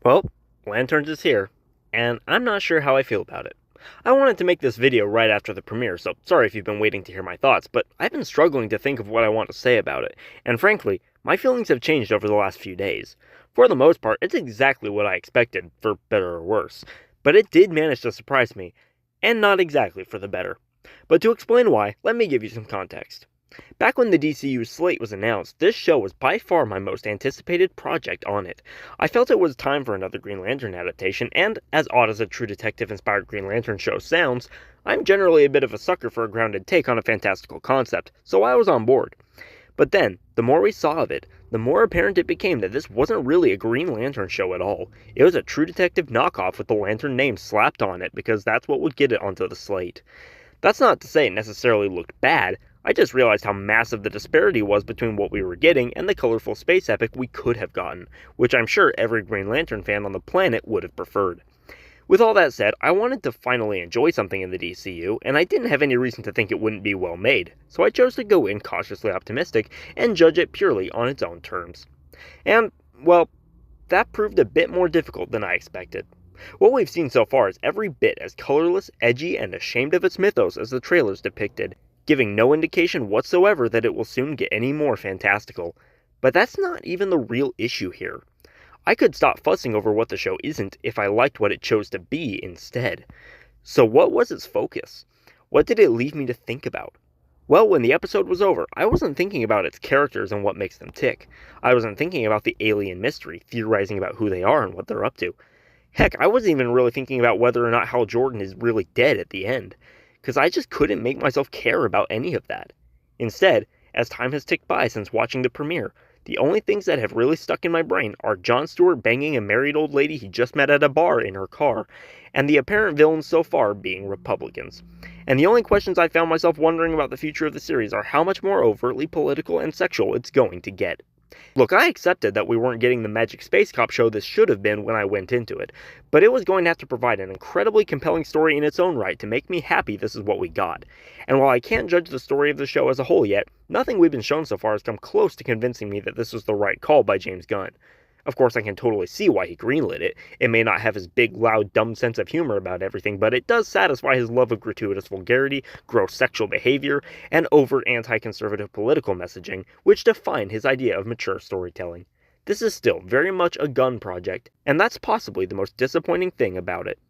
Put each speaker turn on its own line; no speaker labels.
Well, Lanterns is here, and I'm not sure how I feel about it. I wanted to make this video right after the premiere, so sorry if you've been waiting to hear my thoughts, but I've been struggling to think of what I want to say about it, and frankly, my feelings have changed over the last few days. For the most part, it's exactly what I expected, for better or worse, but it did manage to surprise me, and not exactly for the better. But to explain why, let me give you some context. Back when the DCU slate was announced, this show was by far my most anticipated project on it. I felt it was time for another Green Lantern adaptation, and as odd as a True Detective inspired Green Lantern show sounds, I'm generally a bit of a sucker for a grounded take on a fantastical concept, so I was on board. But then, the more we saw of it, the more apparent it became that this wasn't really a Green Lantern show at all. It was a True Detective knockoff with the Lantern name slapped on it because that's what would get it onto the slate. That's not to say it necessarily looked bad, I just realized how massive the disparity was between what we were getting and the colorful space epic we could have gotten, which I'm sure every Green Lantern fan on the planet would have preferred. With all that said, I wanted to finally enjoy something in the DCU, and I didn't have any reason to think it wouldn't be well made, so I chose to go in cautiously optimistic and judge it purely on its own terms. And, well, that proved a bit more difficult than I expected. What we've seen so far is every bit as colorless, edgy, and ashamed of its mythos as the trailers depicted, giving no indication whatsoever that it will soon get any more fantastical. But that's not even the real issue here. I could stop fussing over what the show isn't if I liked what it chose to be instead. So what was its focus? What did it leave me to think about? Well, when the episode was over, I wasn't thinking about its characters and what makes them tick. I wasn't thinking about the alien mystery, theorizing about who they are and what they're up to. Heck, I wasn't even really thinking about whether or not Hal Jordan is really dead at the end, because I just couldn't make myself care about any of that. Instead, as time has ticked by since watching the premiere, the only things that have really stuck in my brain are Jon Stewart banging a married old lady he just met at a bar in her car, and the apparent villains so far being Republicans. And the only questions I found myself wondering about the future of the series are how much more overtly political and sexual it's going to get. Look, I accepted that we weren't getting the Magic Space Cop show this should have been when I went into it, but it was going to have to provide an incredibly compelling story in its own right to make me happy this is what we got. And while I can't judge the story of the show as a whole yet, nothing we've been shown so far has come close to convincing me that this was the right call by James Gunn. Of course, I can totally see why he greenlit it. It may not have his big, loud, dumb sense of humor about everything, but it does satisfy his love of gratuitous vulgarity, gross sexual behavior, and overt anti-conservative political messaging, which define his idea of mature storytelling. This is still very much a Gunn project, and that's possibly the most disappointing thing about it.